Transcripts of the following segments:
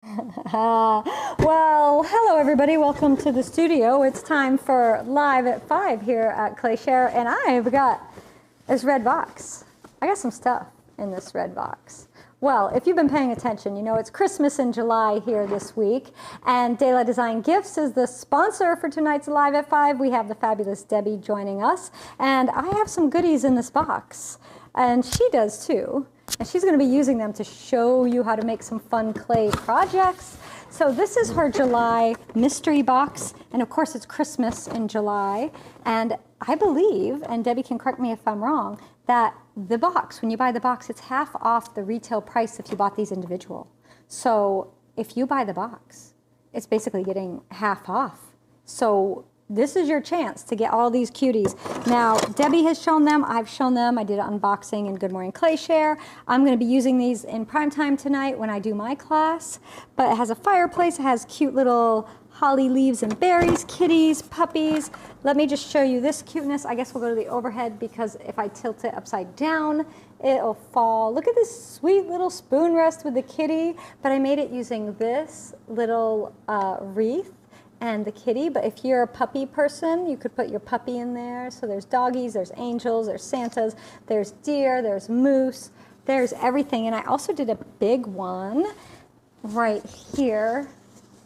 Well, hello everybody. Welcome to the studio. It's time for Live at 5 here at ClayShare, and I've got this red box. I got some stuff in this red box. Well, if you've been paying attention, you know it's Christmas in July here this week, and Dela Design Gifts is the sponsor for tonight's Live at 5. We have the fabulous Debbie joining us, and I have some goodies in this box, and she does too. And she's going to be using them to show you how to make some fun clay projects. So this is her July mystery box, and of course it's Christmas in July. And I believe, and Debbie can correct me if I'm wrong, that the box, when you buy the box, it's half off the retail price if you bought these individual. So if you buy the box, it's basically getting half off. So this is your chance to get all these cuties. Now, Debbie has shown them, I've shown them, I did an unboxing in Good Morning ClayShare. I'm gonna be using these in prime time tonight when I do my class. But it has a fireplace, it has cute little holly leaves and berries, kitties, puppies. Let me just show you this cuteness. I guess we'll go to the overhead because if I tilt it upside down, it'll fall. Look at this sweet little spoon rest with the kitty, but I made it using this little wreath and the kitty. But if you're a puppy person, you could put your puppy in there. So there's doggies, there's angels, there's Santas, there's deer, there's moose, there's everything. And I also did a big one right here.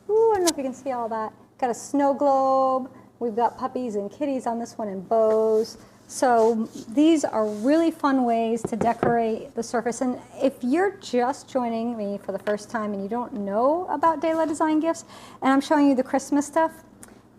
Ooh, I don't know if you can see all that. Got a snow globe. We've got puppies and kitties on this one and bows. So these are really fun ways to decorate the surface. And if you're just joining me for the first time and you don't know about Dela Design Gifts, and I'm showing you the Christmas stuff,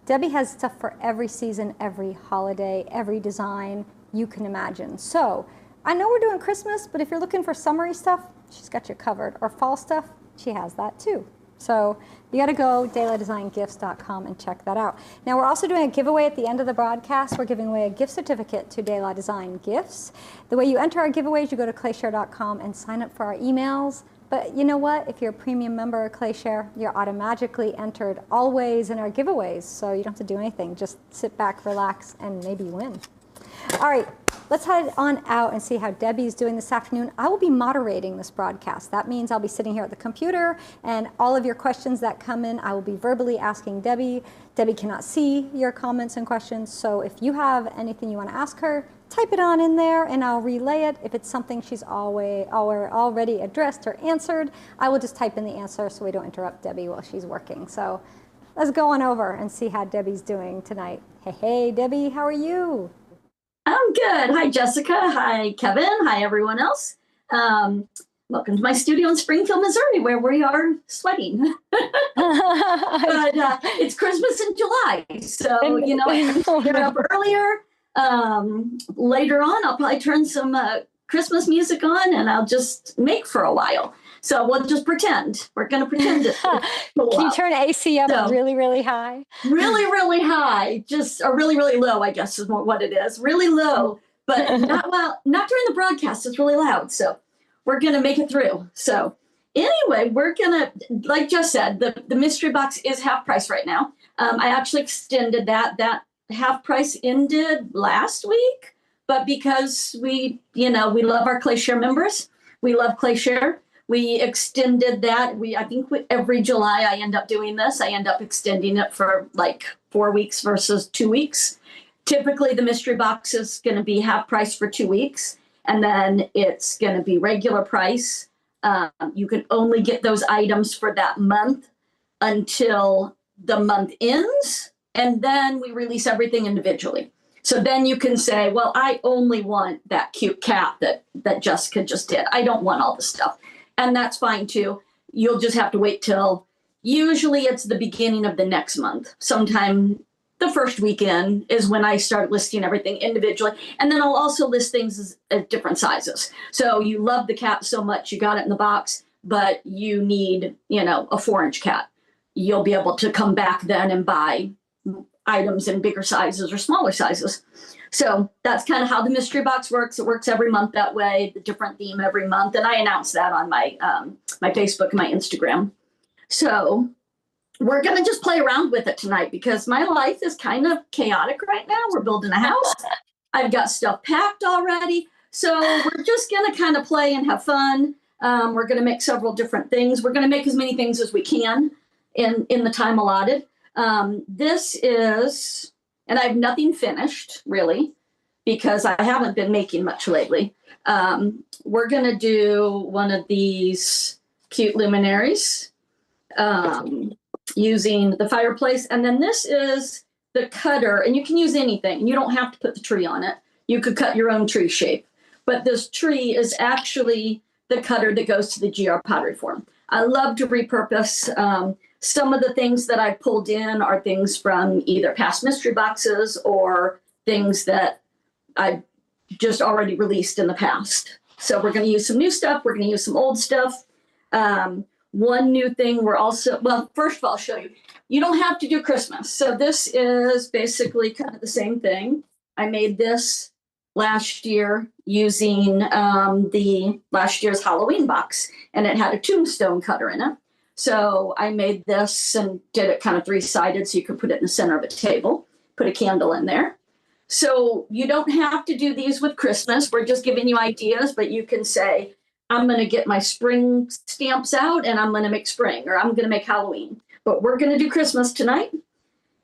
Debbie has stuff for every season, every holiday, every design you can imagine. So I know we're doing Christmas, but if you're looking for summery stuff, she's got you covered. Or fall stuff, she has that too. So you got to go deladesigngifts.com and check that out. Now we're also doing a giveaway at the end of the broadcast. We're giving away a gift certificate to Dela Design Gifts. The way you enter our giveaways, you go to clayshare.com and sign up for our emails. But you know what? If you're a premium member of ClayShare, you're automatically entered always in our giveaways. So you don't have to do anything. Just sit back, relax, and maybe win. All right, let's head on out and see how Debbie's doing this afternoon. I will be moderating this broadcast. That means I'll be sitting here at the computer, and all of your questions that come in, I will be verbally asking Debbie. Debbie cannot see your comments and questions, so if you have anything you want to ask her, type it on in there, and I'll relay it. If it's something she's already addressed or answered, I will just type in the answer so we don't interrupt Debbie while she's working. So let's go on over and see how Debbie's doing tonight. Hey, Debbie, how are you? I'm good. Hi, Jessica. Hi, Kevin. Hi, everyone else. Welcome to my studio in Springfield, Missouri, where we are sweating. But it's Christmas in July, so you know I'm get up earlier. Later on, I'll probably turn some Christmas music on, and I'll just make for a while. So we'll just pretend. We're going to pretend it. Can you turn AC up really, really high? Really, really high, just or really, really low, I guess is more what it is. Really low, but not during the broadcast. It's really loud. So we're going to make it through. So anyway, we're going to, like Jess said, the mystery box is half price right now. I actually extended that. That half price ended last week, but because we love our ClayShare members, we love ClayShare. We extended that. I think every July I end up doing this. I end up extending it for like 4 weeks versus 2 weeks. Typically, the mystery box is going to be half price for 2 weeks, and then it's going to be regular price. You can only get those items for that month until the month ends, and then we release everything individually. So then you can say, well, I only want that cute cat that Jessica just did. I don't want all the stuff. And that's fine too. You'll just have to wait till, usually it's the beginning of the next month. Sometime the first weekend is when I start listing everything individually. And then I'll also list things at different sizes. So you love the cat so much, you got it in the box, but you need, a 4-inch cat. You'll be able to come back then and buy items in bigger sizes or smaller sizes. So that's kind of how the mystery box works. It works every month that way, the different theme every month. And I announce that on my my Facebook and my Instagram. So we're going to just play around with it tonight because my life is kind of chaotic right now. We're building a house. I've got stuff packed already. So we're just going to kind of play and have fun. We're going to make several different things. We're going to make as many things as we can in the time allotted. This is, and I have nothing finished really, because I haven't been making much lately. We're going to do one of these cute luminaries using the fireplace. And then this is the cutter, and you can use anything. You don't have to put the tree on it. You could cut your own tree shape. But this tree is actually the cutter that goes to the GR pottery form. I love to repurpose. Some of the things that I pulled in are things from either past mystery boxes or things that I just already released in the past. So we're going to use some new stuff. We're going to use some old stuff. One new thing we're also, well, first of all, I'll show you. You don't have to do Christmas. So this is basically kind of the same thing. I made this last year using the last year's Halloween box, and it had a tombstone cutter in it. So I made this and did it kind of three-sided so you could put it in the center of a table, put a candle in there. So you don't have to do these with Christmas. We're just giving you ideas, but you can say, I'm going to get my spring stamps out and I'm going to make spring, or I'm going to make Halloween. But we're going to do Christmas tonight.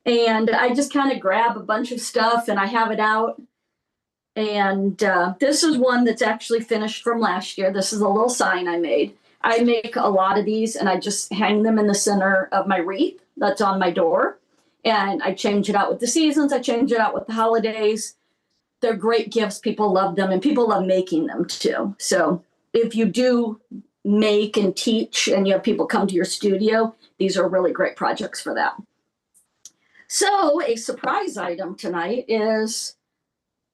And I just kind of grab a bunch of stuff and I have it out. And this is one that's actually finished from last year. This is a little sign I made. I make a lot of these and I just hang them in the center of my wreath that's on my door. And I change it out with the seasons. I change it out with the holidays. They're great gifts. People love them and people love making them too. So if you do make and teach and you have people come to your studio, these are really great projects for that. So a surprise item tonight is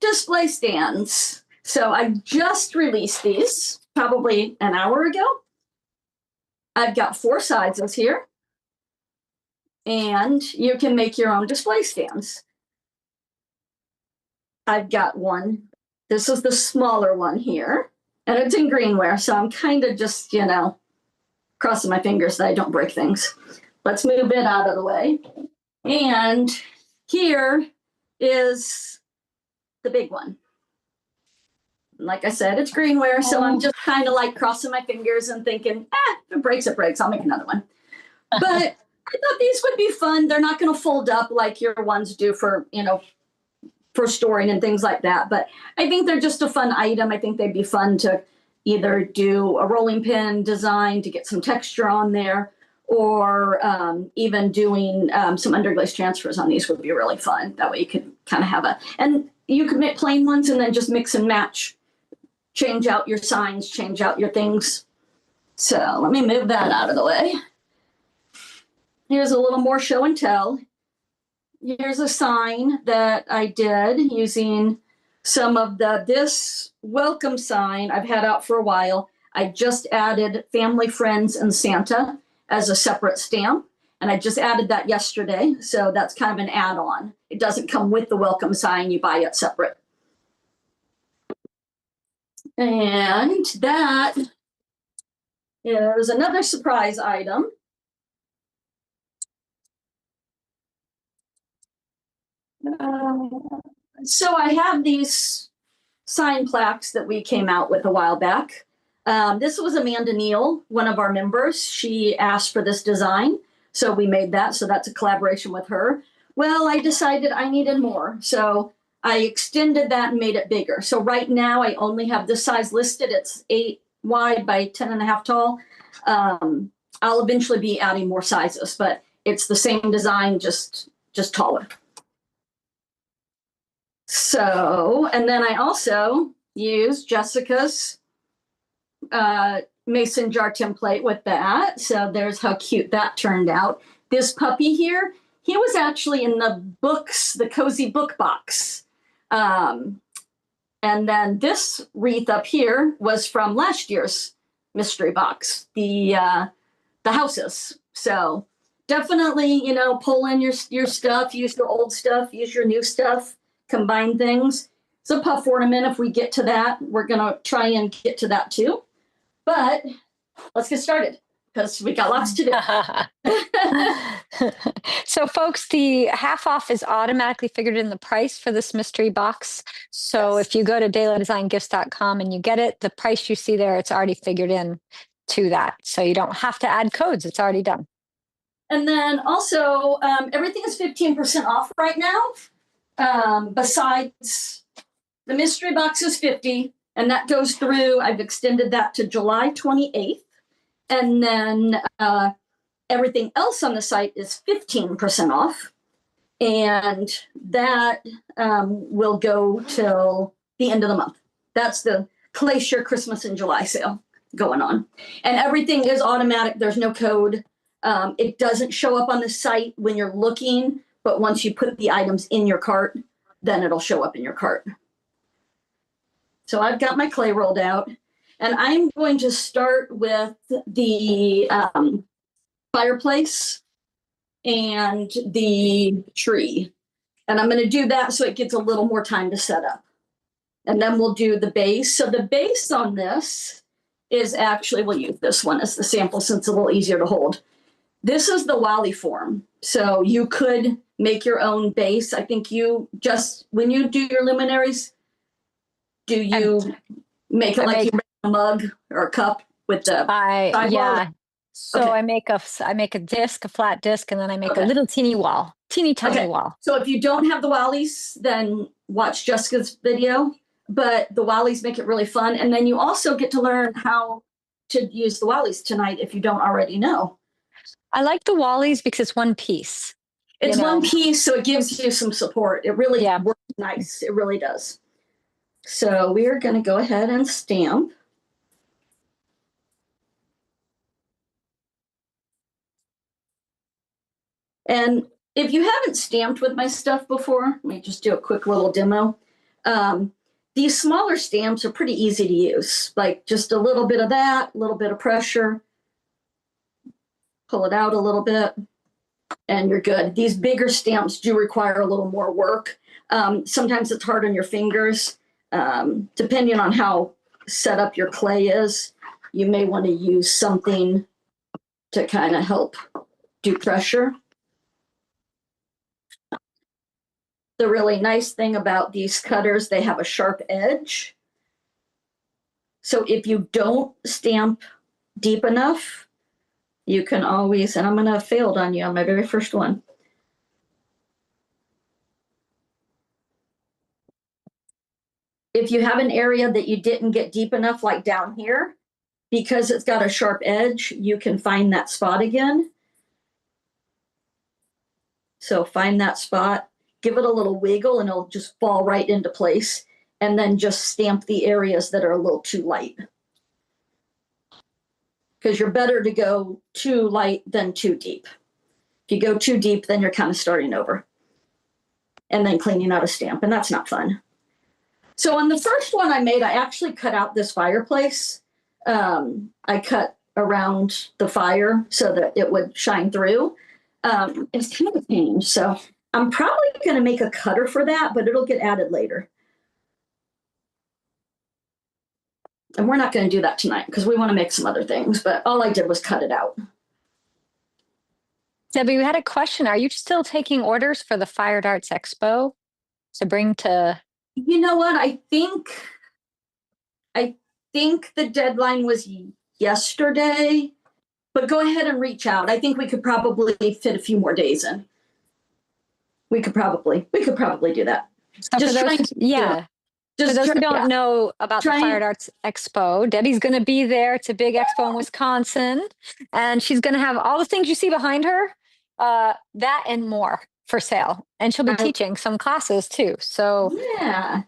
display stands. So I just released these probably an hour ago. I've got 4 sizes here. And you can make your own display stands. I've got one. This is the smaller one here. And it's in greenware, so I'm kind of just, you know, crossing my fingers that I don't break things. Let's move it out of the way. And here is the big one. Like I said, it's greenware, so I'm just kind of like crossing my fingers and thinking, if it breaks, it breaks. I'll make another one. But I thought these would be fun. They're not going to fold up like your ones do for, you know, for storing and things like that. But I think they're just a fun item. I think they'd be fun to either do a rolling pin design to get some texture on there, or even doing some underglaze transfers on these would be really fun. That way you could kind of have and you could make plain ones and then just mix and match, change out your signs, change out your things. So let me move that out of the way. Here's a little more show and tell. Here's a sign that I did using some of this welcome sign I've had out for a while. I just added family, friends, and Santa as a separate stamp. And I just added that yesterday. So that's kind of an add-on. It doesn't come with the welcome sign. You buy it separate. And that is another surprise item. So I have these sign plaques that we came out with a while back. This was Amanda Neal, one of our members. She asked for this design, so we made that. So that's a collaboration with her. Well, I decided I needed more, so I extended that and made it bigger. So right now I only have this size listed. It's 8 wide by 10.5 tall. I'll eventually be adding more sizes, but it's the same design, just taller. So, and then I also used Jessica's mason jar template with that. So there's how cute that turned out. This puppy here, he was actually in the books, the cozy book box. And then this wreath up here was from last year's mystery box, the houses. So definitely, you know, pull in your stuff, use your old stuff, use your new stuff. Combine things. It's a puff ornament. If we get to that, we're going to try and get to that too. But let's get started. because we got lots to do. So folks, the half off is automatically figured in the price for this mystery box. So Yes. if you go to deladesignGifts.com and you get it, the price you see there, it's already figured in to that. So you don't have to add codes. It's already done. And then also, everything is 15% off right now. Besides the mystery box is 50, and that goes through, I've extended that to July 28th. And then everything else on the site is 15% off. And that will go till the end of the month. That's the Glacier Christmas in July sale going on. And everything is automatic. There's no code. It doesn't show up on the site when you're looking, but once you put the items in your cart, then it'll show up in your cart. So I've got my clay rolled out, and I'm going to start with the fireplace and the tree. And I'm going to do that so it gets a little more time to set up. And then we'll do the base. So the base on this is actually, we'll use this one as the sample since it's a little easier to hold. This is the Wally form. So you could make your own base. I think you just, when you do your luminaries, do you make it like you make a mug or a cup with the sidewall? Yeah. So Okay. I make a disc, a flat disc, and then I make a little teeny wall, teeny tiny wall. So if you don't have the Wallies, then watch Jessica's video. But the Wallies make it really fun. And then you also get to learn how to use the Wallies tonight if you don't already know. I like the Wallies because it's one piece. It's one piece, so it gives you some support. It really works nice. It really does. So we are going to go ahead and stamp. And if you haven't stamped with my stuff before, let me just do a quick little demo. These smaller stamps are pretty easy to use, like just a little bit of that, a little bit of pressure, pull it out a little bit, and you're good. These bigger stamps do require a little more work. Sometimes it's hard on your fingers. Depending on how set up your clay is, you may want to use something to kind of help do pressure. The really nice thing about these cutters, they have a sharp edge. So if you don't stamp deep enough, you can always, and I'm going to have failed on you on my very first one. If you have an area that you didn't get deep enough, like down here, because it's got a sharp edge, you can find that spot again. So find that spot, give it a little wiggle, and it'll just fall right into place. And then just stamp the areas that are a little too light. Because you're better to go too light than too deep. If you go too deep, then you're kind of starting over. And then cleaning out a stamp, and that's not fun. So on the first one I made, I actually cut out this fireplace. I cut around the fire so that it would shine through. It's kind of a pain. So I'm probably going to make a cutter for that, but it'll get added later. And we're not going to do that tonight because we want to make some other things, but all I did was cut it out. Debbie, we had a question. Are you still taking orders for the Fire Darts Expo to bring to? You know what? I think the deadline was yesterday, but go ahead and reach out. I think we could probably fit a few more days in. We could probably do that. So for those who don't know about the Fire Darts Expo, Debbie's going to be there. It's a big expo in Wisconsin, and she's going to have all the things you see behind her, that and more for sale. And she'll be teaching some classes too. So yeah.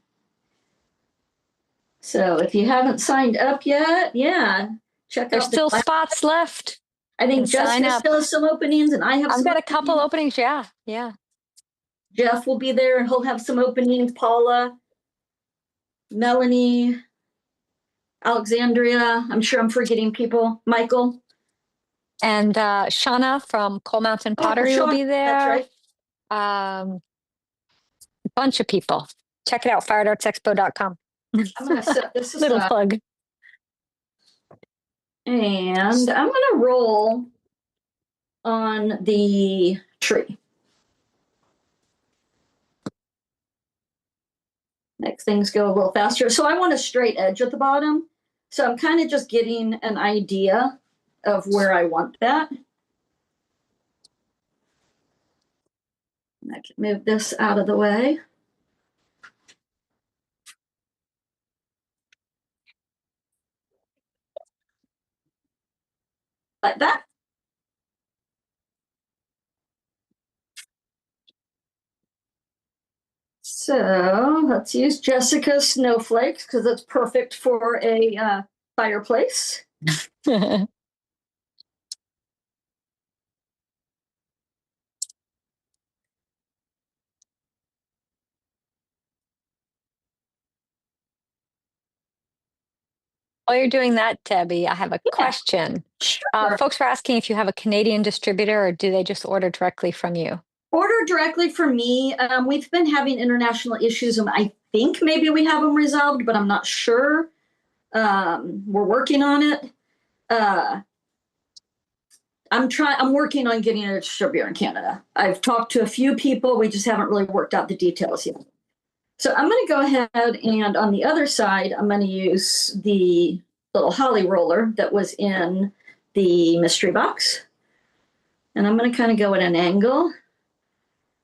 So if you haven't signed up yet, check out. There's still spots left. I think Jessica still has some openings, and I've got a couple openings. Yeah. Jeff will be there, and he'll have some openings. Paula, Melanie, Alexandria. I'm sure I'm forgetting people. Michael. And Shauna from Coal Mountain Pottery will be there. That's right. A bunch of people. Check it out, firedartsexpo.com. I'm going to set this aside. Little plug. And I'm going to roll on the tree. Next things go a little faster. So I want a straight edge at the bottom. So I'm kind of just getting an idea of where I want that. I can move this out of the way. Like that. So let's use Jessica's snowflakes because it's perfect for a fireplace. While you're doing that, Debbie, I have a question. Sure. Folks were asking if you have a Canadian distributor or do they just order directly from you? Order directly from me. We've been having international issues, and I think maybe we have them resolved, but I'm not sure. We're working on it. I'm working on getting a distributor in Canada. I've talked to a few people. We just haven't really worked out the details yet. So I'm going to go ahead and on the other side, I'm going to use the little holly roller that was in the mystery box. And I'm going to kind of go at an angle.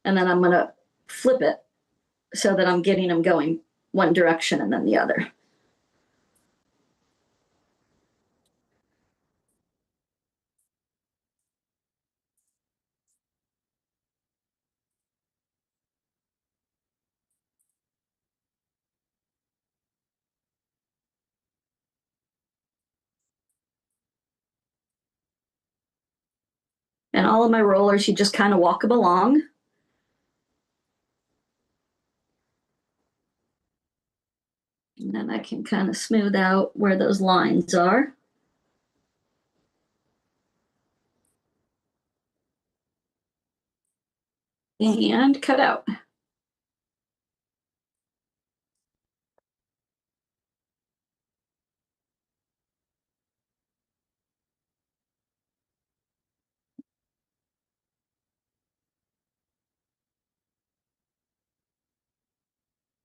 And then I'm going to flip it so that I'm getting them going one direction and then the other. And all of my rollers, you just kind of walk them along. And then I can kind of smooth out where those lines are. And cut out.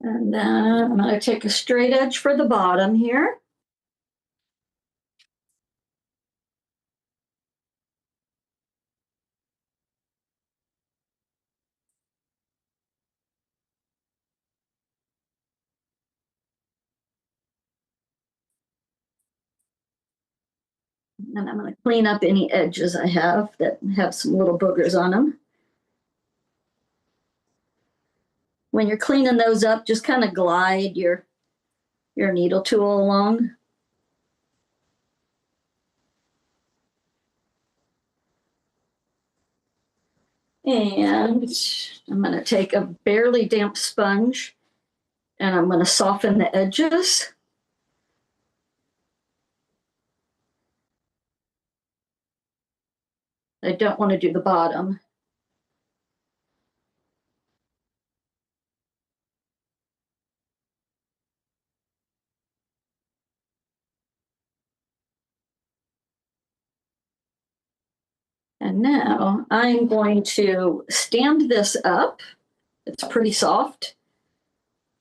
And then I'm going to take a straight edge for the bottom here. And I'm going to clean up any edges I have that have some little boogers on them. When you're cleaning those up, just kind of glide your needle tool along. And I'm going to take a barely damp sponge and I'm going to soften the edges. I don't want to do the bottom. And now I'm going to stand this up. It's pretty soft.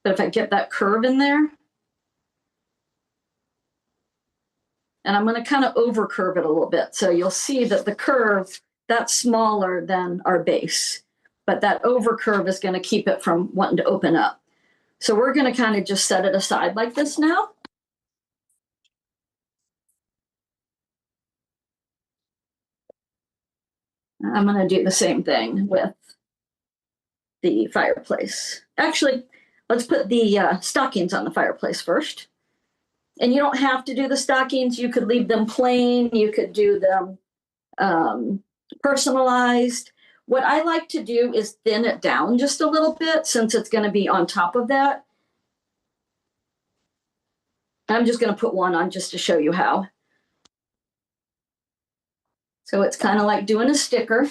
But if I get that curve in there, and I'm going to kind of over curve it a little bit. So you'll see that the curve, that's smaller than our base. But that over curve is going to keep it from wanting to open up. So we're going to kind of just set it aside like this now. I'm going to do the same thing with the fireplace. Actually, let's put the stockings on the fireplace first. And you don't have to do the stockings. You could leave them plain. You could do them personalized. What I like to do is thin it down just a little bit since it's going to be on top of that. I'm just going to put one on just to show you how. So it's kind of like doing a sticker.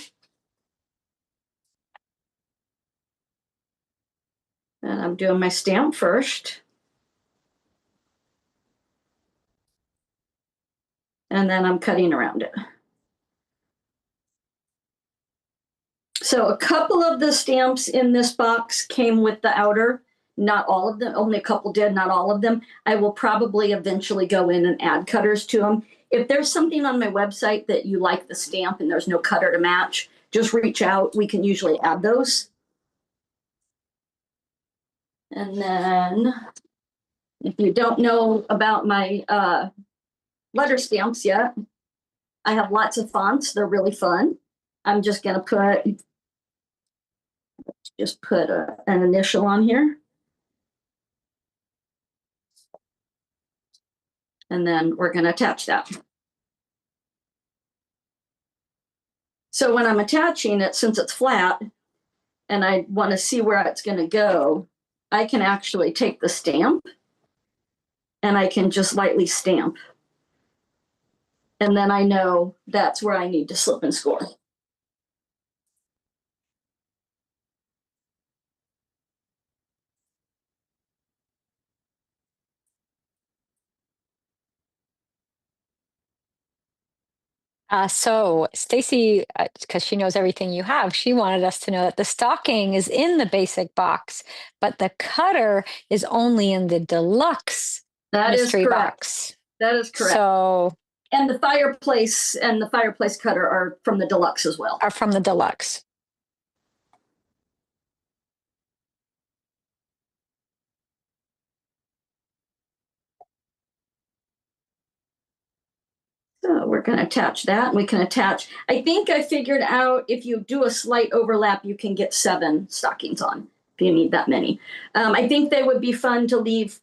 And I'm doing my stamp first. And then I'm cutting around it. So a couple of the stamps in this box came with the outer. Not all of them, only a couple did, not all of them. I will probably eventually go in and add cutters to them. If there's something on my website that you like the stamp and there's no cutter to match, just reach out. We can usually add those. And then if you don't know about my letter stamps yet, I have lots of fonts. They're really fun. I'm just going to put an initial on here. And then we're going to attach that. So when I'm attaching it, since it's flat and I want to see where it's going to go, I can actually take the stamp and I can just lightly stamp. And then I know that's where I need to slip and score. So Stacy, because she knows everything you have, she wanted us to know that the stocking is in the basic box, but the cutter is only in the deluxe That is mystery correct. box. That is correct. So, and the fireplace cutter are from the deluxe as well. are from the deluxe. So we're going to attach that. We can attach, I think I figured out if you do a slight overlap, you can get 7 stockings on if you need that many. I think they would be fun to leave.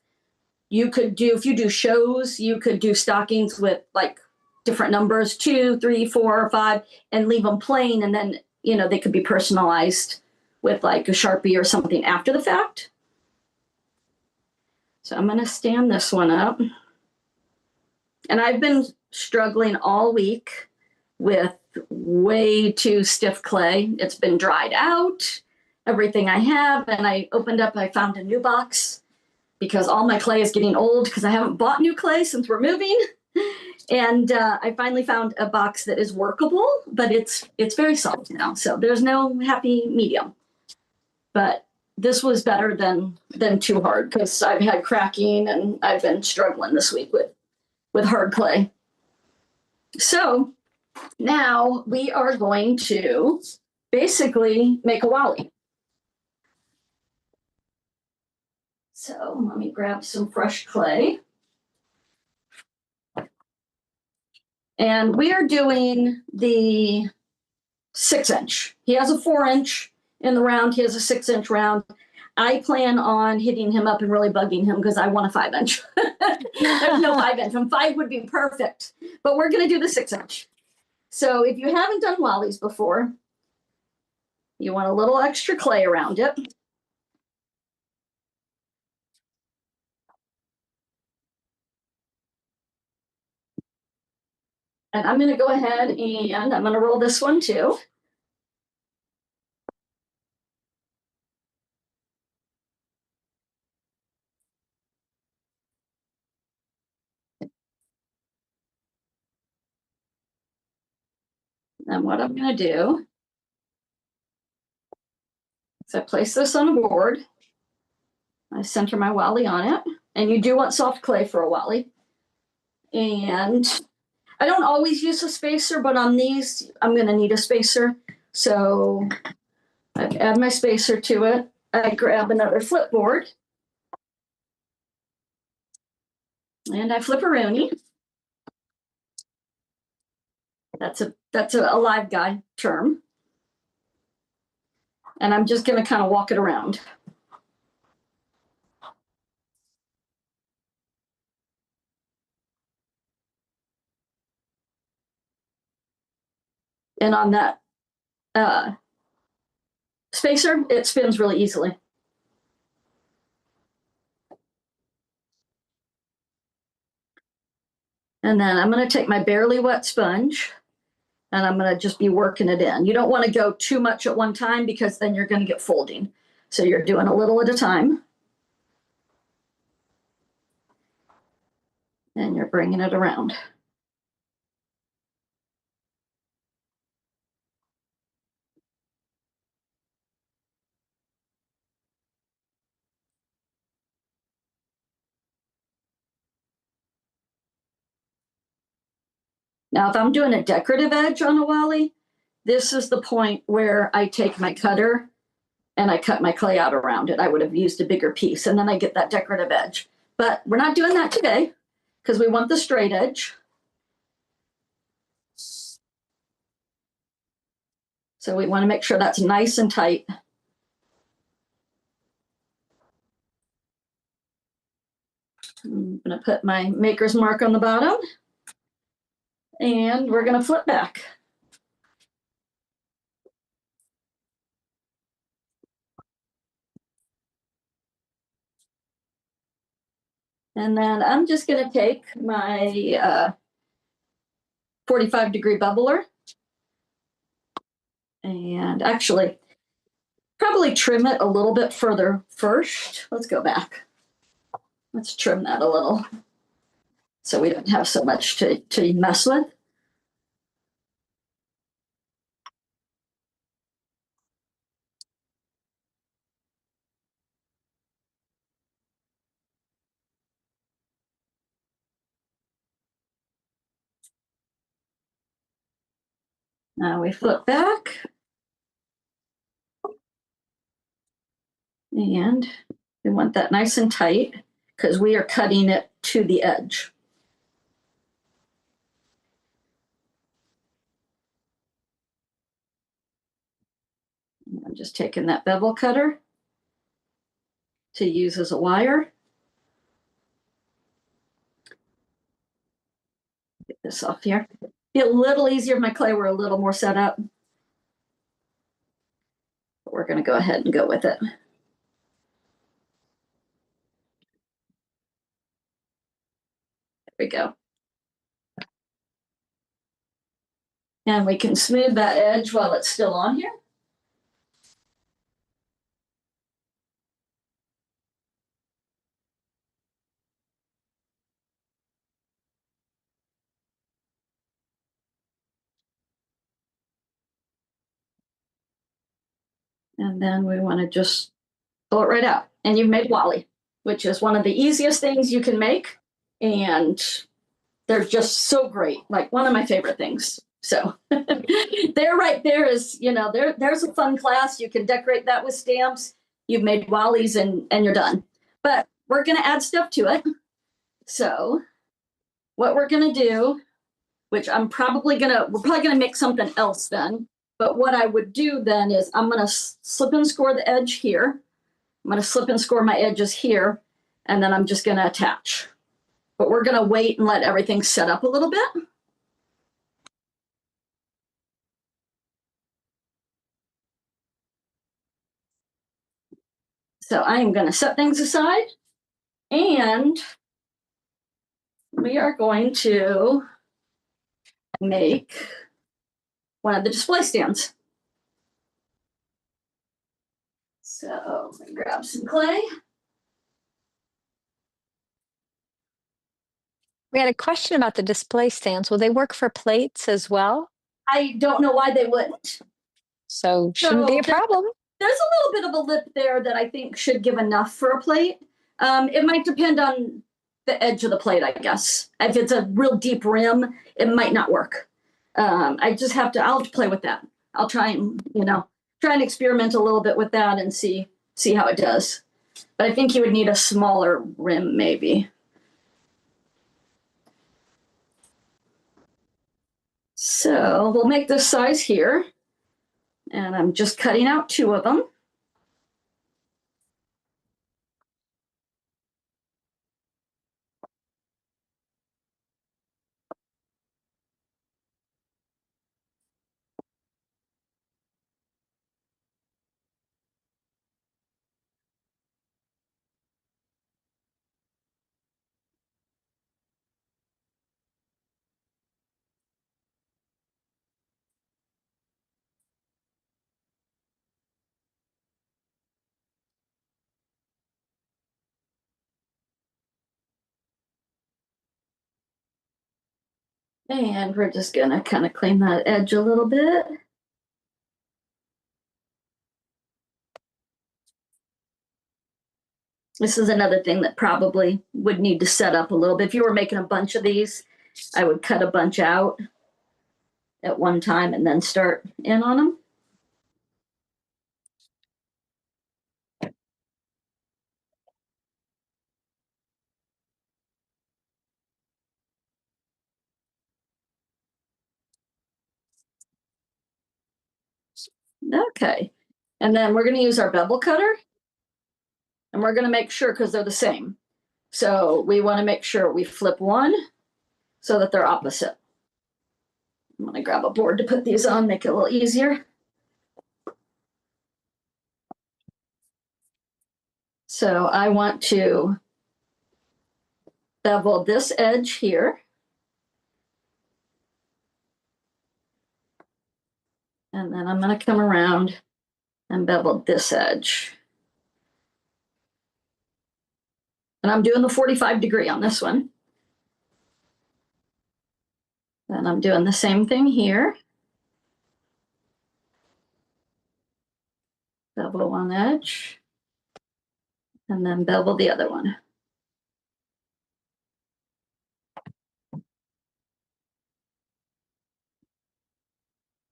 You could do, if you do shows, you could do stockings with like different numbers, 2, 3, 4, or 5, and leave them plain. And then, they could be personalized with like a Sharpie or something after the fact. So I'm going to stand this one up. And I've been struggling all week with way too stiff clay. It's been dried out, everything I have. And I opened up, I found a new box because all my clay is getting old because I haven't bought new clay since we're moving. And I finally found a box that is workable, but it's very soft now. So there's no happy medium. But this was better than too hard because I've had cracking and I've been struggling this week with hard clay. So now we are going to basically make a wally. So let me grab some fresh clay. And we are doing the 6-inch. He has a 4-inch in the round. He has a 6-inch round. I plan on hitting him up and really bugging him because I want a 5-inch. There's no 5-inch. And 5 would be perfect. But we're going to do the 6-inch. So if you haven't done wallies before, you want a little extra clay around it. And I'm going to go ahead and I'm going to roll this one too. And what I'm going to do is I place this on a board. I center my wally on it. And you do want soft clay for a wally. And I don't always use a spacer, but on these, I'm going to need a spacer. So I add my spacer to it. I grab another flip board. And I flip a rooney. That's a live guy term. And I'm just going to kind of walk it around. And on that spacer, it spins really easily. And then I'm going to take my barely wet sponge and I'm going to just be working it in. You don't want to go too much at one time because then you're going to get folding. So you're doing a little at a time. And you're bringing it around. Now, if I'm doing a decorative edge on a Wally, this is the point where I take my cutter and I cut my clay out around it. I would have used a bigger piece, and then I get that decorative edge. But we're not doing that today because we want the straight edge. So we want to make sure that's nice and tight. I'm going to put my maker's mark on the bottom, and we're going to flip back. And then I'm just going to take my 45-degree bubbler and actually probably trim it a little bit further first. Let's go back. Let's trim that a little so we don't have so much to mess with. Now we flip back. And we want that nice and tight because we are cutting it to the edge. I'm just taking that bevel cutter to use as a wire. Get this off here. Be a little easier if my clay were a little more set up. But we're going to go ahead and go with it. There we go. And we can smooth that edge while it's still on here. And then we want to just pull it right out. And you've made Wally, which is one of the easiest things you can make. And they're just so great, like one of my favorite things. So there, right there is, you know, there's a fun class. You can decorate that with stamps. You've made Wallies and you're done. But we're going to add stuff to it. So what we're going to do, which we're probably going to make something else then. But what I would do then is I'm going to slip and score the edge here. I'm going to slip and score my edges here. And then I'm just going to attach. But we're going to wait and let everything set up a little bit. So I am going to set things aside, and we are going to make one of the display stands. So let me grab some clay. We had a question about the display stands. Will they work for plates as well? I don't know why they wouldn't. So shouldn't be a problem. There's a little bit of a lip there that I think should give enough for a plate. It might depend on the edge of the plate, I guess. If it's a real deep rim, it might not work. I'll have to play with that. I'll try and, try and experiment a little bit with that and see how it does. But I think you would need a smaller rim maybe. So we'll make this size here. And I'm just cutting out 2 of them. And we're just going to kind of clean that edge a little bit. This is another thing that probably would need to set up a little bit. If you were making a bunch of these, I would cut a bunch out at one time and then start in on them. Okay. And then we're going to use our bevel cutter. And we're going to make sure, because they're the same. So we want to make sure we flip one so that they're opposite. I'm going to grab a board to put these on, make it a little easier. So I want to bevel this edge here. And then I'm going to come around and bevel this edge. And I'm doing the 45-degree on this one. And I'm doing the same thing here. Bevel one edge. And then bevel the other one.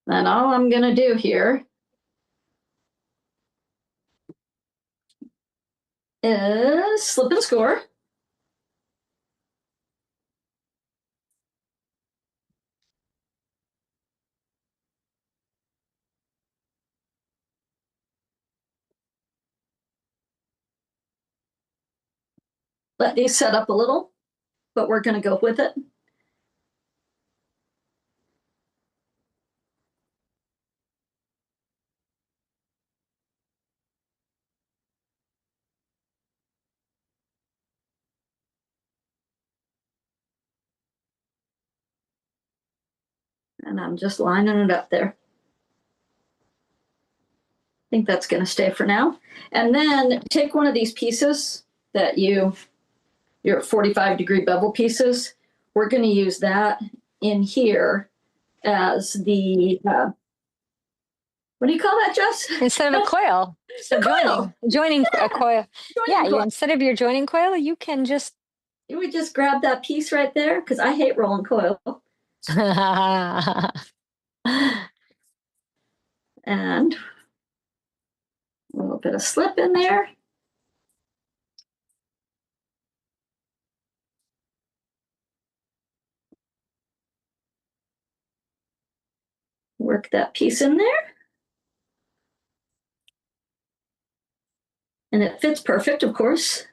Then all I'm going to do here is slip and score. Let these set up a little, but we're going to go with it. And I'm just lining it up there. I think that's going to stay for now. And then take one of these pieces that your 45-degree bevel pieces. We're going to use that in here as the, what do you call that, Jess? Instead of a coil. So joining a coil. Yeah, coil. instead of your joining coil, you can just. You would just grab that piece right there, because I hate rolling coil. And a little bit of slip in there. Work that piece in there. And it fits perfect, of course,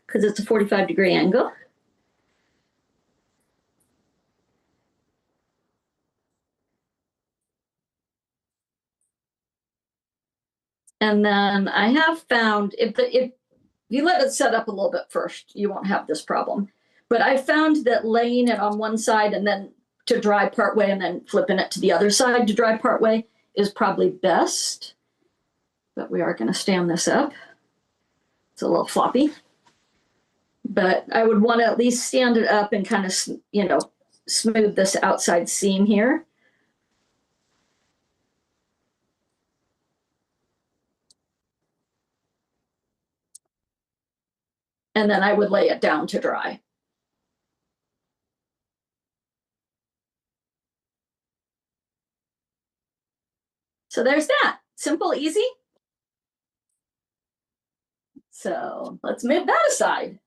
because it's a 45-degree angle. And then I have found, if you let it set up a little bit first, you won't have this problem. But I found that laying it on one side and then to dry partway and then flipping it to the other side to dry partway is probably best. But we are going to stand this up. It's a little floppy. But I would want to at least stand it up and kind of, smooth this outside seam here. And then I would lay it down to dry. So there's that. Simple, easy. So let's move that aside.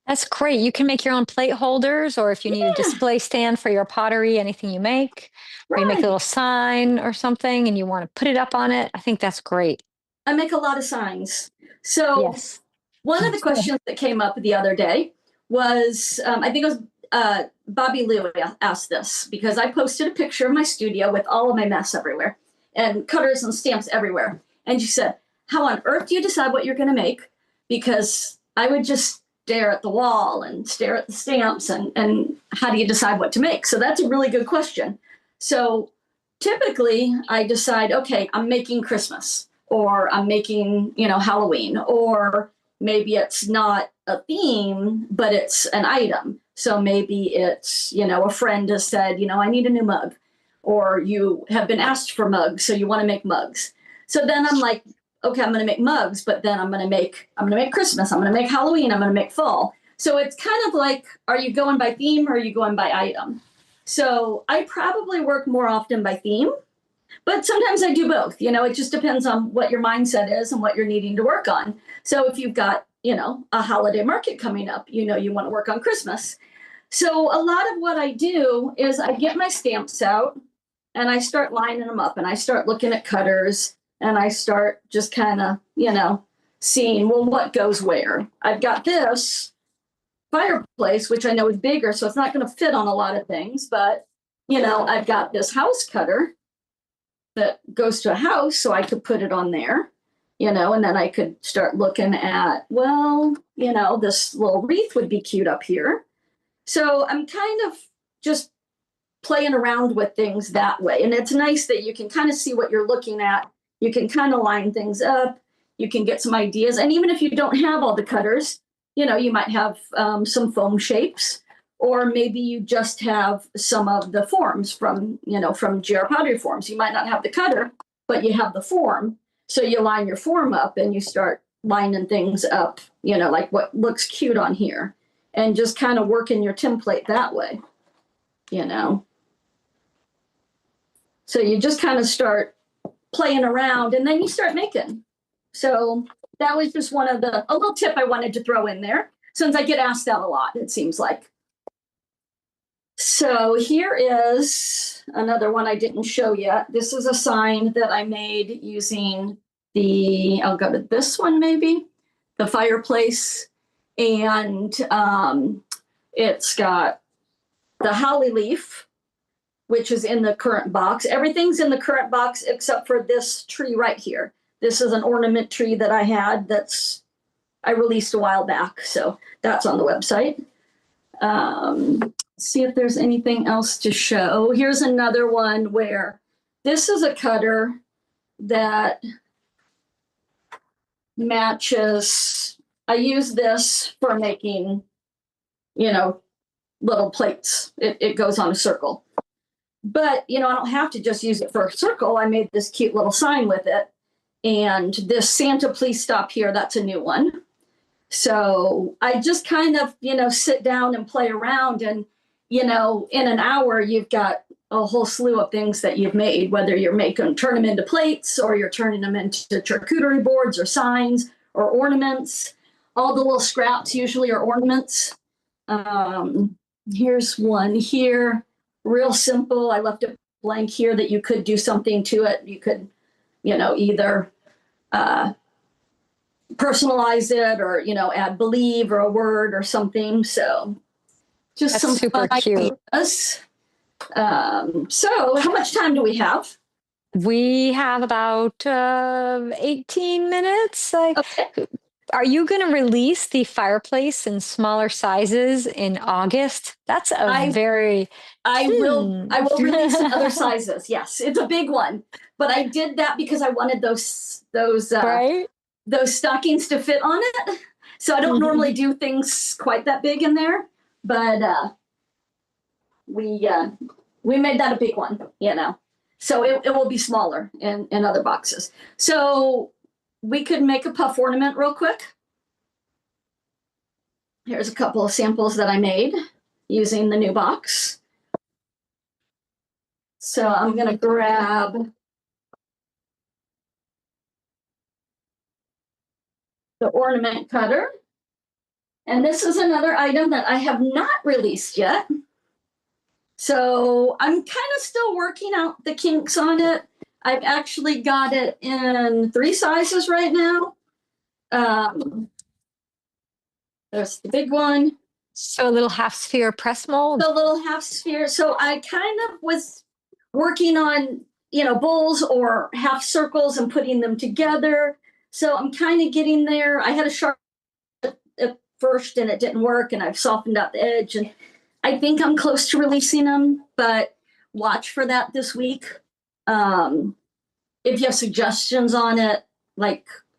That's great. You can make your own plate holders, or if you need a display stand for your pottery, anything you make, or you make a little sign or something and you want to put it up on it. I think that's great. I make a lot of signs. So yes. One of the questions that came up the other day was, I think it was Bobby Lou asked this, because I posted a picture of my studio with all of my mess everywhere and cutters and stamps everywhere. And she said, how on earth do you decide what you're going to make? Because I would just stare at the wall and stare at the stamps, and how do you decide what to make? So that's a really good question. So typically I decide, okay, I'm making Christmas, or I'm making, Halloween, or maybe it's not a theme, but it's an item. So maybe it's, a friend has said, I need a new mug, or you have been asked for mugs, so you want to make mugs. So then I'm like, okay, I'm going to make mugs, but then I'm going to make Christmas, I'm going to make Halloween, I'm going to make fall. So it's kind of like, are you going by theme or are you going by item? So I probably work more often by theme, but sometimes I do both. It just depends on what your mindset is and what you're needing to work on. So if you've got, a holiday market coming up, you want to work on Christmas. So a lot of what I do is I get my stamps out and I start lining them up and I start looking at cutters and I start just kind of, seeing, well, what goes where. I've got this fireplace, which I know is bigger, so it's not going to fit on a lot of things, but, I've got this house cutter that goes to a house, so I could put it on there, and then I could start looking at, well, this little wreath would be cute up here. So I'm kind of just playing around with things that way. And it's nice that you can kind of see what you're looking at. You can kind of line things up. You can get some ideas. And even if you don't have all the cutters, you might have some foam shapes, or maybe you just have some of the forms from GR Pottery forms. You might not have the cutter, but you have the form. So you line your form up and you start lining things up, like what looks cute on here, and just kind of working your template that way, So you just kind of start playing around and then you start making. So that was just a little tip I wanted to throw in there, since I get asked that a lot, it seems like. So here is another one I didn't show yet. This is a sign that I made using I'll go to this one maybe, the fireplace. And it's got the holly leaf, which is in the current box. Everything's in the current box except for this tree right here. This is an ornament tree that I had I released a while back. So that's on the website. See if there's anything else to show. Here's another one where this is a cutter that matches. I use this for making, little plates. It goes on a circle. But, I don't have to just use it for a circle. I made this cute little sign with it. And this Santa, please stop here, that's a new one. So I just kind of, sit down and play around. And, in an hour, you've got a whole slew of things that you've made, whether you're turn them into plates, or you're turning them into charcuterie boards or signs or ornaments. All the little scraps usually are ornaments. Here's one here, real simple. I left it blank here that you could do something to it. You could, either personalize it or, add believe or a word or something. So just That's some super cute. ideas. So how much time do we have? We have about 18 minutes. Okay. Are you going to release the fireplace in smaller sizes in August? That's I will release in other sizes. Yes, it's a big one, but I did that because I wanted those right? those stockings to fit on it. So I don't normally do things quite that big in there, but we made that a big one, So it will be smaller in other boxes. So we could make a puff ornament real quick. Here's a couple of samples that I made using the new box. So I'm going to grab the ornament cutter. And this is another item that I have not released yet. So I'm kind of still working out the kinks on it. I've actually got it in 3 sizes right now. There's the big one. So a little half sphere press mold. The little half sphere. So I kind of was working on, bowls or half circles and putting them together. So I'm kind of getting there. I had a sharp at first and it didn't work, and I've softened out the edge, and I think I'm close to releasing them, but watch for that this week. If you have suggestions on it,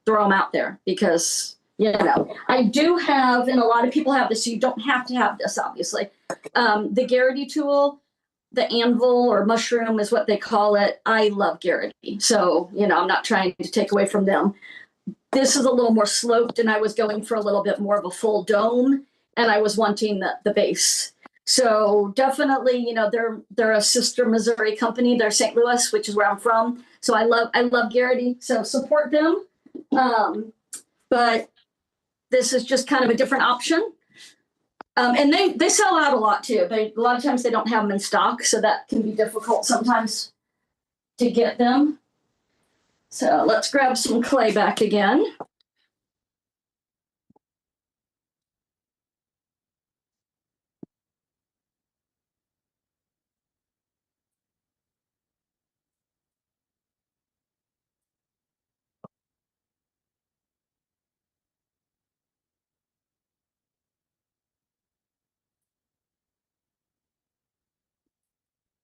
throw them out there, because I do have, and a lot of people have this, so you don't have to have this, obviously. The Garrity tool, the anvil or mushroom is what they call it. I love Garrity. So, I'm not trying to take away from them. This is a little more sloped, and I was going for a little bit more of a full dome, and I was wanting the base. So definitely, they're a sister Missouri company. They're St. Louis, which is where I'm from. So I love Garrity. So support them. But this is just kind of a different option. And they sell out a lot too. A lot of times they don't have them in stock, so that can be difficult sometimes to get them. So let's grab some clay back again.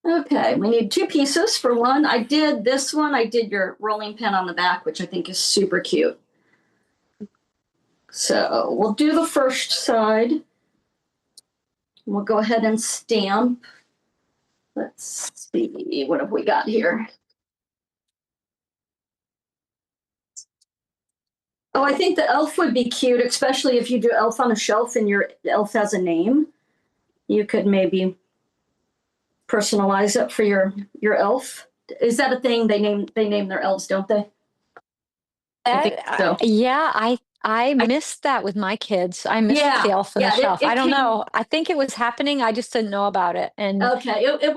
Okay, we need 2 pieces for one. I did this one. I did your rolling pin on the back, which I think is super cute. So we'll do the first side. We'll go ahead and stamp. Let's see, what have we got here? Oh, I think the elf would be cute, especially if you do elf on a shelf and your elf has a name. You could maybe personalize it for your elf. Is that a thing? They name their elves, don't they? I think so. Yeah, I missed that with my kids. I missed the elf on the shelf. I don't know. I think it was happening. I just didn't know about it. And okay, it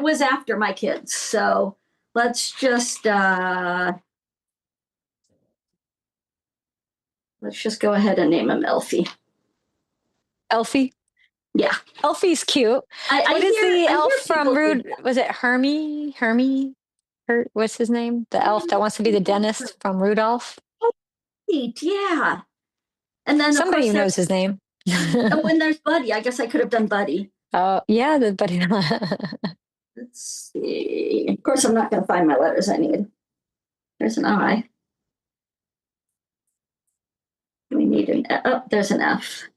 was after my kids. So let's just go ahead and name him Elfie. Elfie? Yeah. Elfie's cute. What is the elf from Rude? Was it Hermie? What's his name? The elf that wants to be the dentist from Rudolph? Yeah. And then somebody who knows his name. And when there's Buddy, I guess I could have done Buddy. Oh, yeah, the Buddy. Let's see. Of course, I'm not going to find my letters I need. There's an I. We need an F. Oh, there's an F.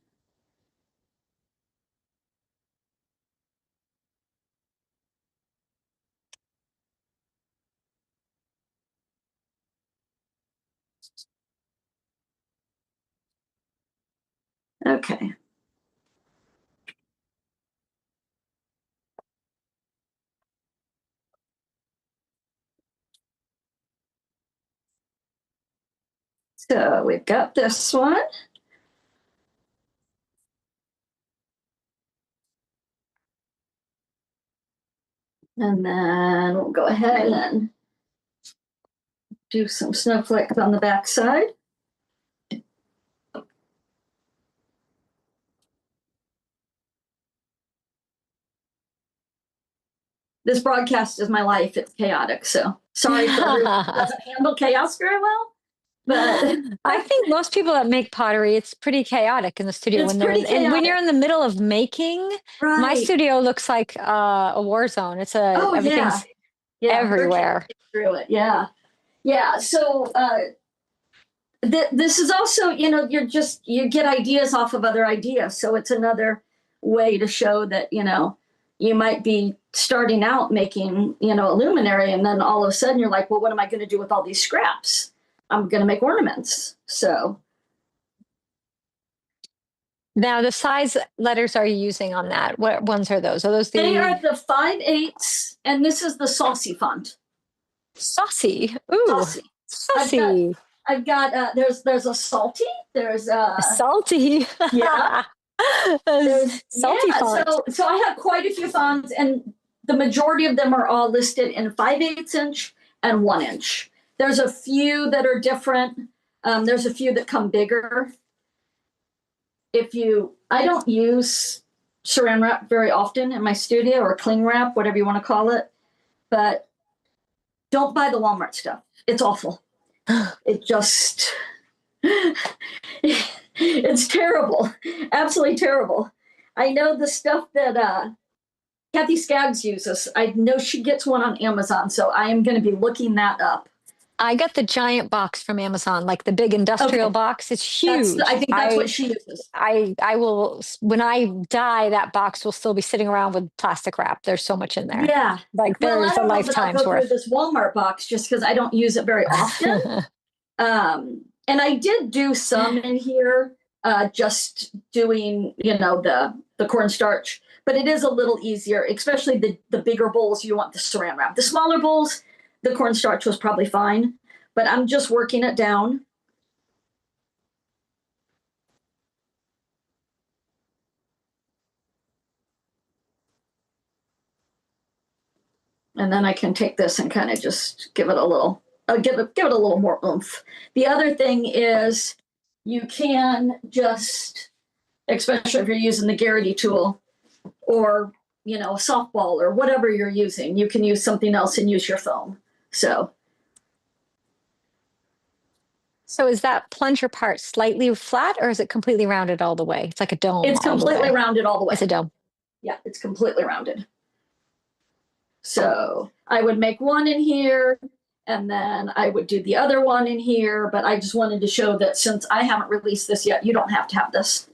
Okay. So we've got this one. And then we'll go ahead and do some snowflakes on the back side. This broadcast is my life. It's chaotic. So sorry for everyone who doesn't handle chaos very well. But I think most people that make pottery, it's pretty chaotic in the studio and when you're in the middle of making. Right. My studio looks like a war zone. It's everything's everywhere. Through it, yeah. So this is also, you get ideas off of other ideas. So it's another way to show that you might be starting out making a luminary, and then all of a sudden you're like, well, what am I going to do with all these scraps? I'm going to make ornaments. So now the size letters are you using on that? What ones are those? Are those they are the 5/8, and this is the saucy font. Saucy. Ooh, saucy. I've got there's a salty. There's a salty. Yeah. Salty font. So I have quite a few fonts, and the majority of them are all listed in 5/8 inch and 1 inch. There's a few that are different. There's a few that come bigger. I don't use saran wrap very often in my studio, or cling wrap, whatever you want to call it. But don't buy the Walmart stuff. It's awful. It just, it's terrible. Absolutely terrible. I know the stuff that Kathy Skaggs uses. I know she gets one on Amazon, so I am going to be looking that up. I got the giant box from Amazon, like the big industrial box. It's huge. I think that's what she uses. I will, when I die, that box will still be sitting around with plastic wrap. There's so much in there. Yeah. Like there's a lifetime's worth. This Walmart box just because I don't use it very often. And I did do some in here, just doing, the the cornstarch, but it is a little easier, especially the bigger bowls. You want the saran wrap. The smaller bowls, the cornstarch was probably fine, but I'm just working it down. And then I can take this and kind of just give it a little, give it a little more oomph. The other thing is you can just, especially if you're using the Garrity tool or, you know, a softball or whatever you're using, you can use something else and use your foam. So is that plunger part slightly flat or is it completely rounded all the way? It's like a dome. It's completely rounded all the way. It's a dome. Yeah, it's completely rounded. So I would make one in here and then I would do the other one in here, but I just wanted to show that since I haven't released this yet, you don't have to have this.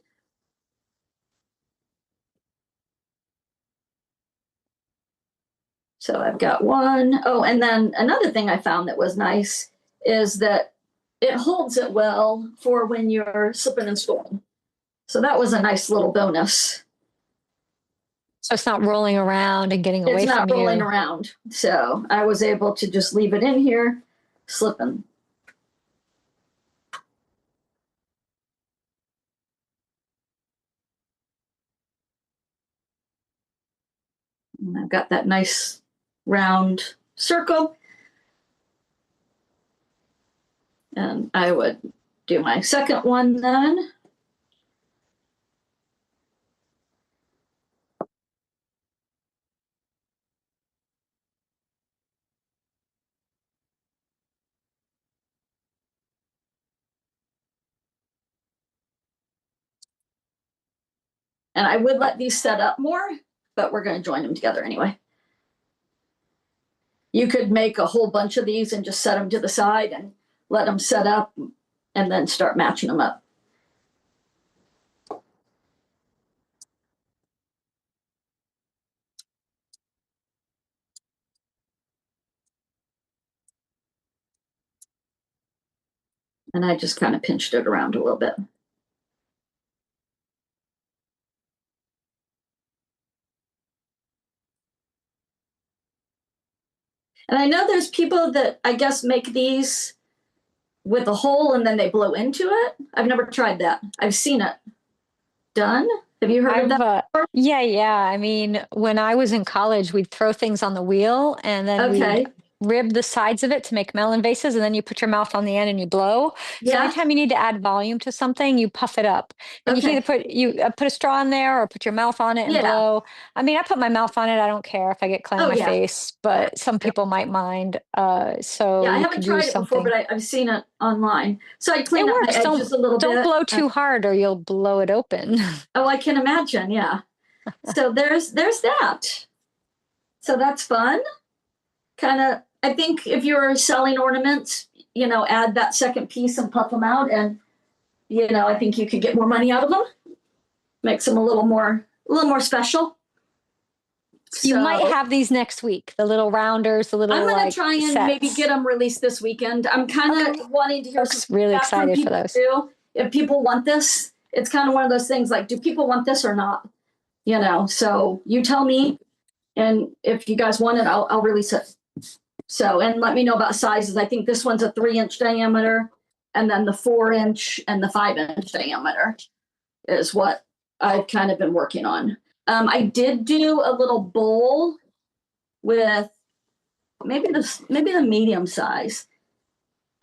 So I've got one. Oh, and then another thing I found that was nice is that it holds it well for when you're slipping and storing. So that was a nice little bonus. So it's not rolling around and getting away from you. It's not rolling around. So I was able to just leave it in here, slipping. And I've got that nice round circle. And I would do my second one then. And I would let these set up more, but we're going to join them together anyway. You could make a whole bunch of these and just set them to the side and let them set up and then start matching them up. And I just kind of pinched it around a little bit. And I know there's people that I guess make these with a hole and then they blow into it. I've never tried that. I've seen it done. Have you heard of that? Yeah. I mean, when I was in college, we'd throw things on the wheel and then we'd rib the sides of it to make melon vases, and then you put your mouth on the end and you blow. So anytime you need to add volume to something, you puff it up. And you can either put a straw in there or put your mouth on it and blow. I mean, I put my mouth on it. I don't care if I get clay on my face, but some people might mind. So I haven't tried it before, but I've seen it online. So I clean up the edges a little bit. Don't blow too hard or you'll blow it open. Oh, I can imagine. Yeah. So there's that. So that's fun. Kind of, I think if you're selling ornaments, you know, add that second piece and puff them out, and you know, I think you could get more money out of them. Makes them a little more special. You might have these next week, the little rounders, the little. I'm going to try and maybe get them released this weekend. I'm kind of wanting to hear some really excited for those. Too. If people want this, it's kind of one of those things like, do people want this or not? You know, so you tell me, and if you guys want it, I'll release it. So, and let me know about sizes. I think this one's a 3-inch diameter, and then the 4-inch and the 5-inch diameter is what I've kind of been working on. I did do a little bowl with maybe the medium size.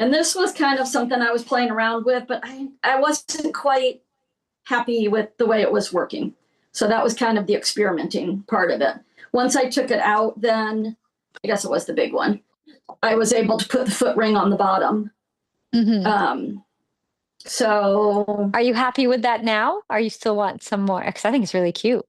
And this was kind of something I was playing around with, but I wasn't quite happy with the way it was working. So that was kind of the experimenting part of it. Once I took it out, then I guess it was the big one, I was able to put the foot ring on the bottom. So are you happy with that now? Or you still want some more? Because I think it's really cute.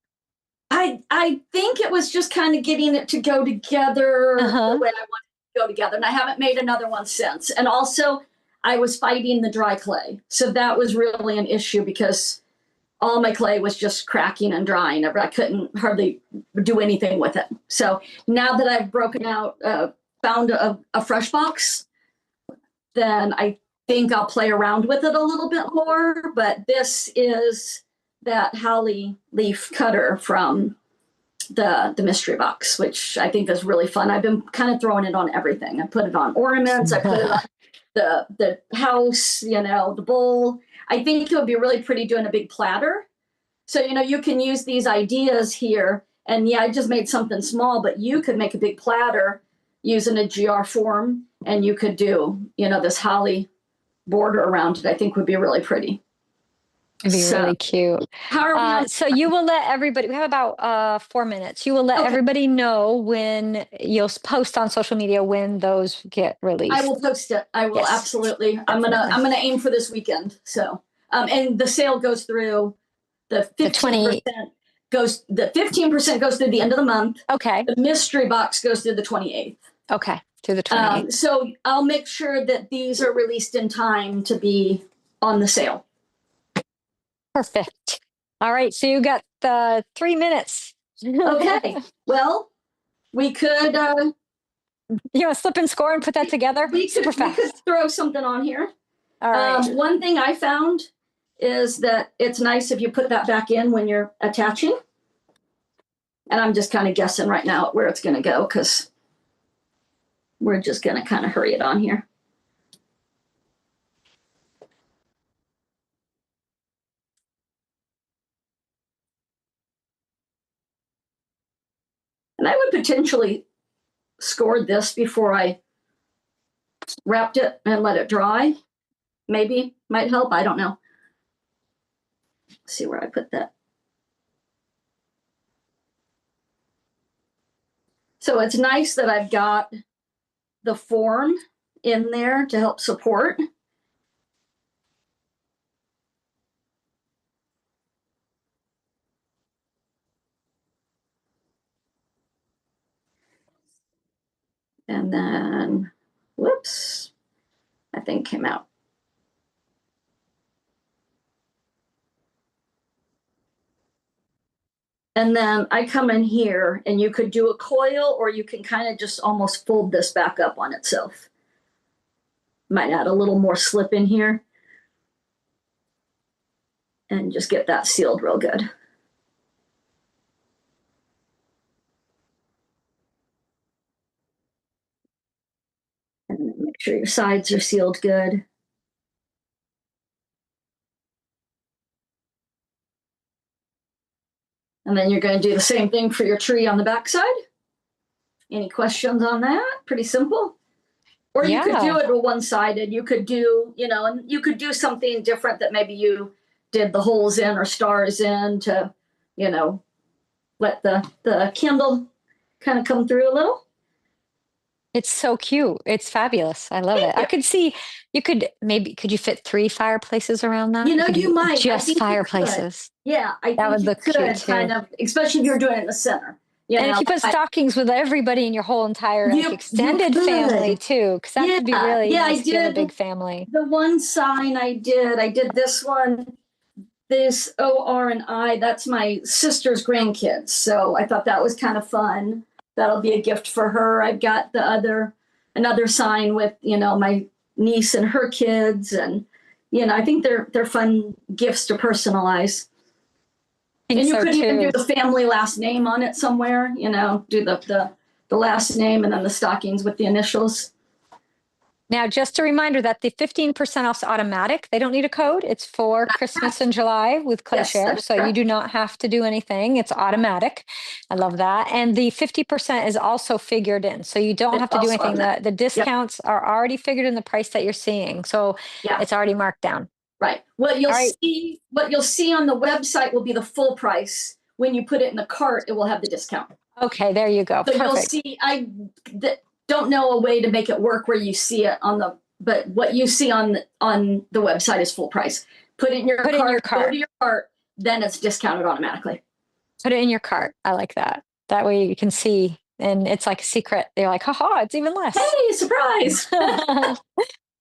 I think it was just kind of getting it to go together the way I wanted it to go together. And I haven't made another one since. And also I was fighting the dry clay. So that was really an issue because all my clay was just cracking and drying. I couldn't hardly do anything with it. So now that I've broken out, found a fresh box, then I think I'll play around with it a little bit more. But this is that holly leaf cutter from the mystery box, which I think is really fun. I've been kind of throwing it on everything. I put it on ornaments. I put it on the house, the bowl. I think it would be really pretty doing a big platter. So, you can use these ideas here. And yeah, I just made something small, but you could make a big platter using a GR form, and you could do, this holly border around it. I think would be really pretty. It'd be really cute. So you will let everybody, we have about 4 minutes. You will let everybody know when you'll post on social media when those get released. I will post it. I will absolutely. I'm gonna aim for this weekend. So and the sale goes through the 15% goes the 15% goes through the end of the month. Okay. The mystery box goes through the 28th. Okay. Through the 28th. So I'll make sure that these are released in time to be on the sale. Perfect. All right. So you got 3 minutes. Okay. Well, we could. Slip and score and put that together? We could throw something on here. All right. One thing I found is that it's nice if you put that back in when you're attaching. And I'm just kind of guessing right now where it's going to go because we're just going to kind of hurry it on here. And I would potentially score this before I wrapped it and let it dry. Maybe might help. I don't know. Let's see where I put that. So it's nice that I've got the form in there to help support. And then, whoops, that thing came out. And then I come in here and you could do a coil or you can kind of just almost fold this back up on itself. Might add a little more slip in here and just get that sealed real good. And make sure your sides are sealed good. And then you're going to do the same thing for your tree on the backside. Any questions on that? Pretty simple. Or you could do it one-sided. You could do, and you could do something different that maybe you did the holes in or stars in to, let the candle kind of come through a little. It's so cute. It's fabulous. I love it. I could see could you fit 3 fireplaces around that? You might. Just fireplaces. Yeah, I think would look cute too. Kind of, especially if you're doing it in the center. And if you put stockings with everybody in your whole entire extended family too, because that could be really nice to have a big family. The one sign I did this one, this OR and I, that's my sister's grandkids. So I thought that was kind of fun. That'll be a gift for her. I've got another sign with, my niece and her kids. And, I think they're fun gifts to personalize. And you could even do the family last name on it somewhere, do the last name and then the stockings with the initials. Now, just a reminder that the 15% off is automatic. They don't need a code. It's for Christmas in July with ClayShare. So you do not have to do anything. It's automatic. I love that. And the 50% is also figured in. So you don't have to do anything. The discounts are already figured in the price that you're seeing. So it's already marked down. Right. What you'll see on the website will be the full price. When you put it in the cart, it will have the discount. Okay, there you go. So perfect. You'll see. Don't know a way to make it work where you see it but what you see on the website is full price. Put it in your cart. Go to your cart, then it's discounted automatically. Put it in your cart. I like that. That way you can see, and it's like a secret. They're like, haha, it's even less. Hey, surprise.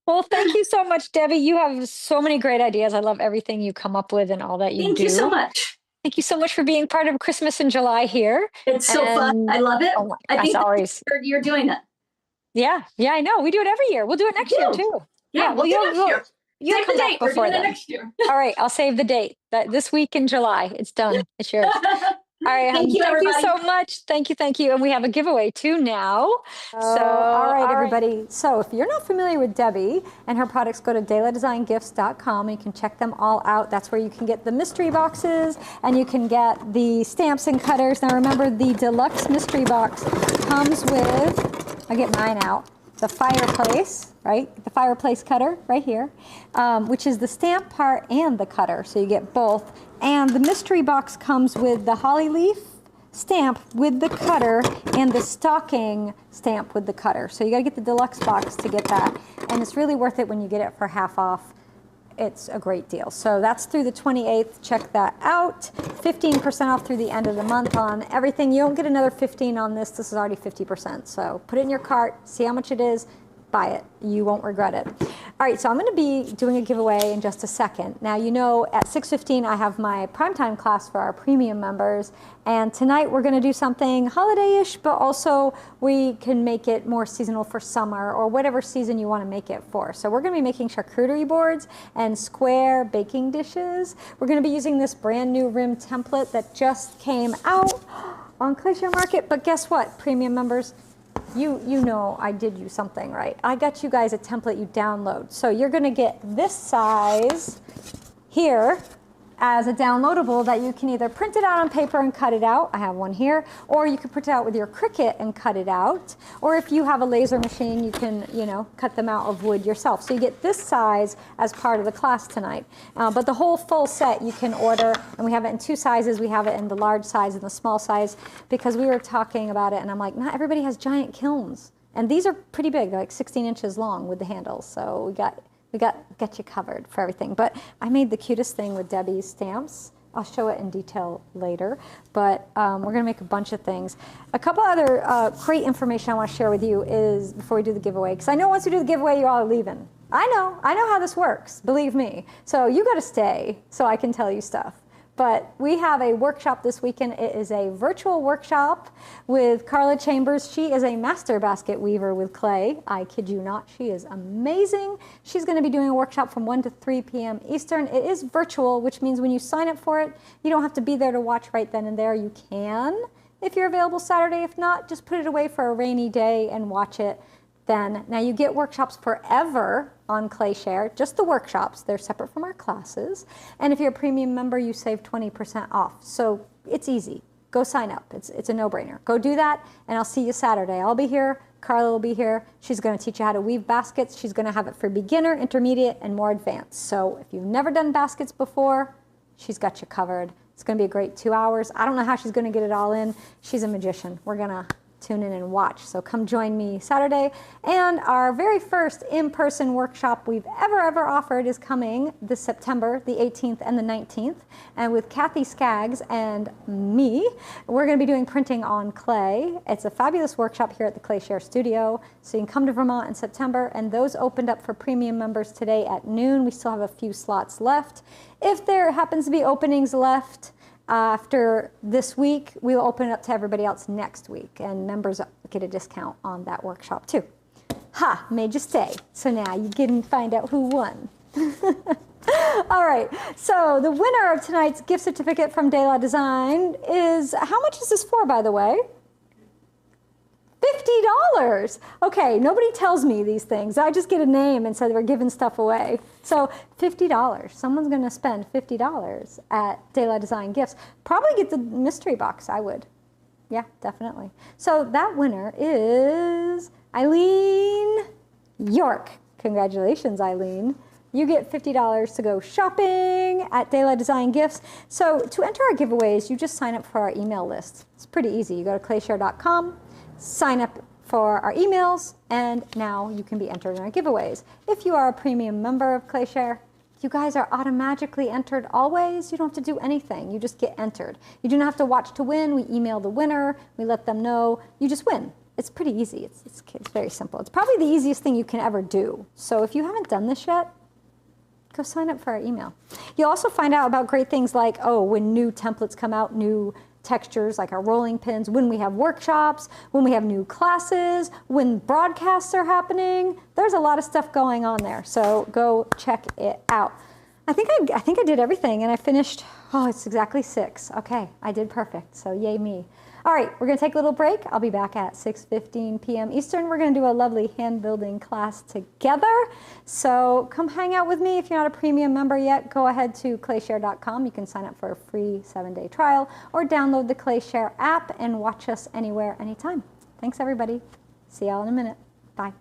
Well, thank you so much, Debbie. You have so many great ideas. I love everything you come up with and all that you do. Thank you so much. Thank you so much for being part of Christmas in July here. It's so fun. I love it. I think always. You're doing it. Yeah, I know. We do it every year. We'll do it next year too. Yeah, we'll do it next year. you'll come back before We're doing then. it next year. All right, I'll save the date. This week in July. It's done. It's yours. All right, Thank you, thank you everybody. so much. Thank you. And we have a giveaway too now. So, all right, everybody. So if you're not familiar with Debbie and her products, go to DelaDesignGifts.com and you can check them all out. That's where you can get the mystery boxes and you can get the stamps and cutters. Now remember, the deluxe mystery box comes with, I get mine out, the fireplace, right? The fireplace cutter right here, which is the stamp part and the cutter. So you get both. And the mystery box comes with the holly leaf stamp with the cutter and the stocking stamp with the cutter. So you gotta get the deluxe box to get that. And it's really worth it when you get it for half off. It's a great deal. So that's through the 28th. Check that out. 15% off through the end of the month on everything. You don't get another 15 on this. This is already 50%. So put it in your cart, see how much it is, buy it. You won't regret it. All right, so I'm going to be doing a giveaway in just a second. Now, you know, at 6:15, I have my primetime class for our premium members. And tonight we're going to do something holiday-ish, but also we can make it more seasonal for summer or whatever season you want to make it for. So we're going to be making charcuterie boards and square baking dishes. We're going to be using this brand new rim template that just came out on Clayshare Market. But guess what, premium members? You know I did you something right. I got you guys a template you download. So you're going to get this size here as a downloadable that you can either print it out on paper and cut it out. I have one here. Or you can print it out with your Cricut and cut it out. Or if you have a laser machine, you can, you know, cut them out of wood yourself. So you get this size as part of the class tonight. But the whole full set you can order, and we have it in two sizes. We have it in the large size and the small size because we were talking about it, and I'm like, not everybody has giant kilns. And these are pretty big, like 16 inches long with the handles. So we got you covered for everything. But I made the cutest thing with Debbie's stamps. I'll show it in detail later. But we're going to make a bunch of things. A couple other great information I want to share with you is before we do the giveaway, because I know once we do the giveaway, you all are leaving. I know how this works, believe me. So you got to stay so I can tell you stuff. But we have a workshop this weekend. It is a virtual workshop with Carla Chambers. She is a master basket weaver with clay. I kid you not, she is amazing. She's going to be doing a workshop from 1 to 3 p.m. Eastern. It is virtual, which means when you sign up for it, you don't have to be there to watch right then and there. You can if you're available Saturday. If not, just put it away for a rainy day and watch it then. Now you get workshops forever on Clayshare, just the workshops. They're separate from our classes. And if you're a premium member, you save 20% off. So it's easy. Go sign up. It's a no-brainer. Go do that, and I'll see you Saturday. I'll be here. Carla will be here. She's going to teach you how to weave baskets. She's going to have it for beginner, intermediate, and more advanced. So if you've never done baskets before, she's got you covered. It's going to be a great 2 hours. I don't know how she's going to get it all in. She's a magician. We're going to tune in and watch. So come join me Saturday. And our very first in-person workshop we've ever offered is coming this September, the 18th and the 19th. And with Kathy Skaggs and me, we're going to be doing printing on clay. It's a fabulous workshop here at the Clayshare Studio. So you can come to Vermont in September, and those opened up for premium members today at noon. We still have a few slots left. If there happens to be openings left, after this week, we'll open it up to everybody else next week, and members get a discount on that workshop too. Ha, made you stay. So now you can find out who won. All right, so the winner of tonight's gift certificate from Dela Design is, how much is this for, by the way? $50. Okay, nobody tells me these things. I just get a name and say we're giving stuff away. So $50. Someone's going to spend $50 at Dela Design Gifts. Probably get the mystery box, I would. Yeah, definitely. So that winner is Eileen York. Congratulations, Eileen. You get $50 to go shopping at Dela Design Gifts. So to enter our giveaways, you just sign up for our email list. It's pretty easy. You go to clayshare.com, sign up for our emails, and now you can be entered in our giveaways. If you are a premium member of Clayshare, you guys are automatically entered always. You don't have to do anything. You just get entered. You do not have to watch to win. We email the winner. We let them know. You just win. It's pretty easy. It's very simple. It's probably the easiest thing you can ever do. So if you haven't done this yet, go sign up for our email. You'll also find out about great things like, oh, when new templates come out, new textures like our rolling pins, when we have workshops, when we have new classes, when broadcasts are happening. There's a lot of stuff going on there, so go check it out. I think I did everything, and I finished, oh, it's exactly 6. Okay, I did perfect, so yay me. All right, we're gonna take a little break. I'll be back at 6:15 p.m. Eastern. We're gonna do a lovely hand building class together. So come hang out with me. If you're not a premium member yet, go ahead to clayshare.com. You can sign up for a free 7-day trial or download the Clayshare app and watch us anywhere, anytime. Thanks everybody. See y'all in a minute. Bye.